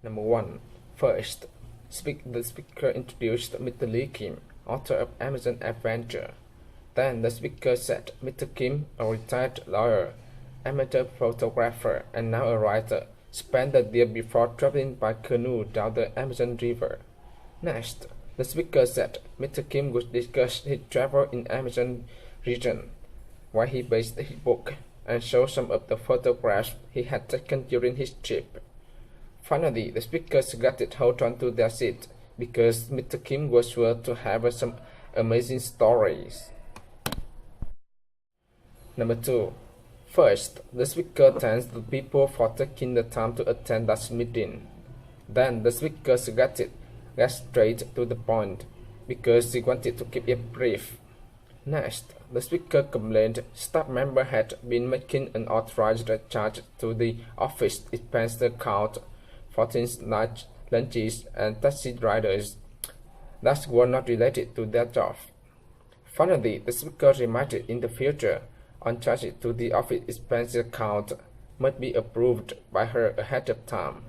Number 1. First, the speaker introduced Mr. Lee Kim, author of Amazon Adventure. Then the speaker said Mr. Kim, a retired lawyer, amateur photographer, and now a writer, spent the year before traveling by canoe down the Amazon River. Next, the speaker said Mr. Kim would discuss his travel in Amazon region, where he based his book, and show some of the photographs he had taken during his trip. Finally, the speakers got to hold on to their seat because Mr. Kim was sure to have some amazing stories. Number 2. First, the speaker thanks the people for taking the time to attend that meeting. Then the speakers got straight to the point because he wanted to keep it brief. Next, the speaker complained staff member had been making unauthorized charge to the office expense account for things like lunches and taxi riders that were not related to their job. Finally, the speaker reminded in the future on charges to the office expense account must be approved by her ahead of time.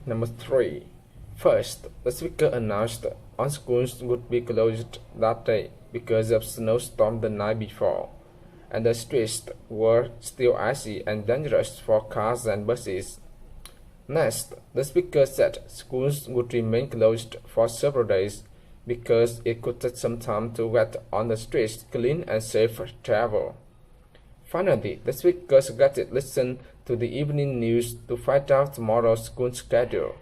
Number 3. First, the speaker announced all schools would be closed that day because of snowstorm the night before, and the streets were still icy and dangerous for cars and buses. Next, the speaker said schools would remain closed for several days because it could take some time to get on the streets clean and safe for travel. Finally, the speakers got to listen to the evening news to find out tomorrow's school schedule.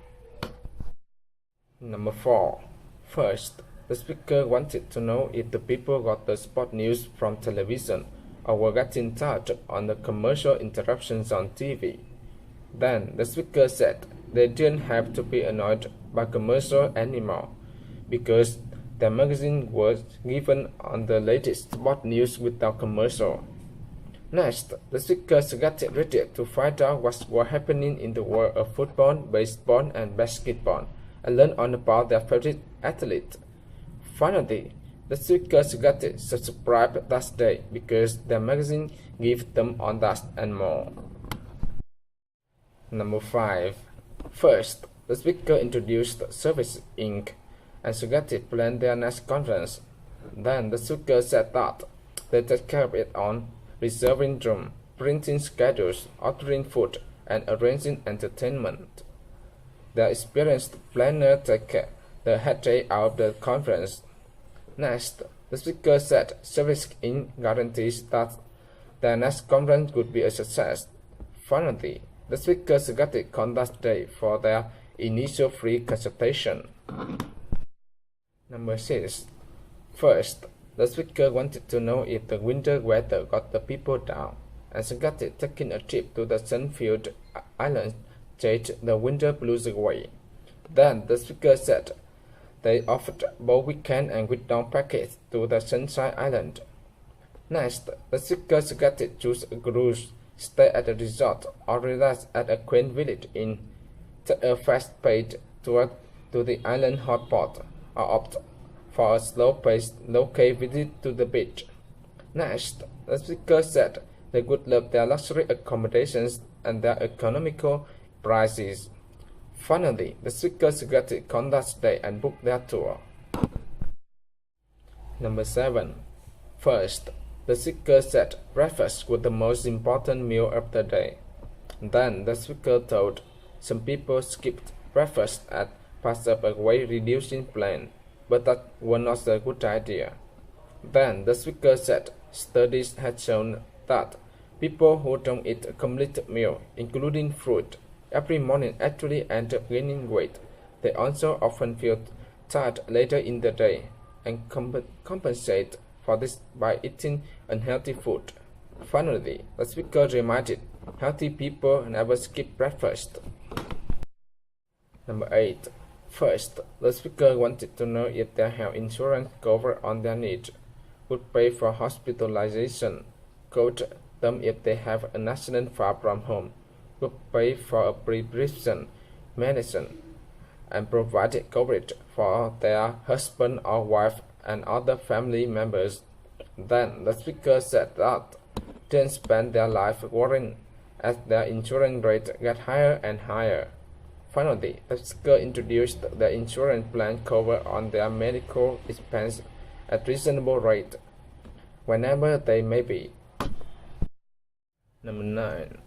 Number 4. First, the speaker wanted to know if the people got the sport news from television or were getting tired on the commercial interruptions on TV. Then the speaker said they didn't have to be annoyed by commercial anymore because their magazine was given on the latest sport news without commercial. Next, the speakers got ready to find out what was happening in the world of football, baseball, and basketball, and learn all about their favorite athlete. Finally, the speakers got subscribed that day because their magazine gave them all that and more. Number 5. First, the speaker introduced Service Inc. and suggested plan their next conference. Then the speaker said that they take care of it on reserving room, printing schedules, ordering food, and arranging entertainment. The experienced planner took the headache out of the conference. Next, the speaker said Service Inc. guarantees that their next conference would be a success. Finally, the speakers got to contact day for their initial free consultation. Number 6. First, the speaker wanted to know if the winter weather got the people down, and suggested taking a trip to the Sunfield Island to chase the winter blues away. Then the speaker said they offered both weekend and week-long packages to the Sunshine Island. Next, the speaker suggested choose a cruise, stay at a resort, or relax at a quaint village inn, take a fast-paced tour to the island hotspot, or opt for a slow-paced local visit to the beach. Next, the speaker said they would love their luxury accommodations and their economical prices. Finally, the speakers got to contact day and book their tour. Number 7. First, the speaker said breakfast was the most important meal of the day. Then the speaker told some people skipped breakfast as part of a weight-reducing plan, but that was not a good idea. Then the speaker said studies had shown that people who don't eat a complete meal, including fruit, every morning actually end up gaining weight. They also often feel tired later in the day and compensate for this by eating unhealthy food. Finally, the speaker reminded healthy people never skip breakfast. Number 8. First, the speaker wanted to know if their health insurance covered on their needs, would pay for hospitalization, covered them if they have an accident far from home, would pay for a prescription medicine, and provided coverage for their husband or wife and other family members. Then the speaker said that they spend their life worrying as their insurance rate got higher and higher. Finally, the speaker introduced the insurance plan cover on their medical expense at reasonable rate, whenever they may be. Number 9.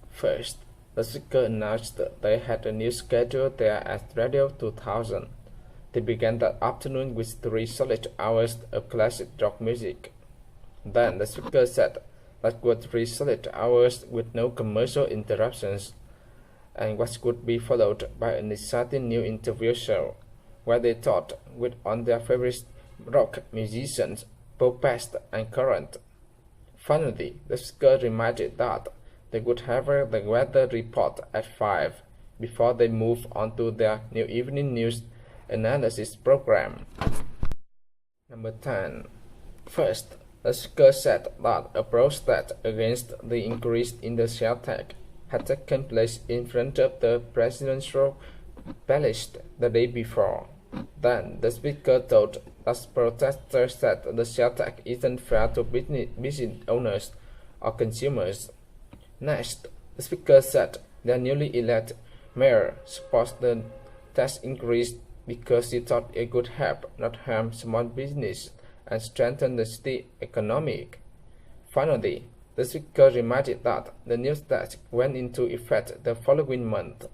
First, the speaker announced that they had a new schedule there at Radio 2000. They began that afternoon with 3 solid hours of classic rock music. Then the speaker said that were 3 solid hours with no commercial interruptions, and what would be followed by an exciting new interview show, where they talked with on their favorite rock musicians, both past and current. Finally, the speaker reminded that they would have the weather report at 5 before they move on to their new evening news analysis program. Number 10. First, the speaker said that a protest against the increase in the share tax had taken place in front of the presidential palace the day before. Then the speaker told that protesters said the share tax isn't fair to business owners or consumers. Next, the speaker said their newly elected mayor supports the tax increase because he thought it could help, not harm, small business and strengthen the city economy. Finally, the speaker reminded that the new tax went into effect the following month.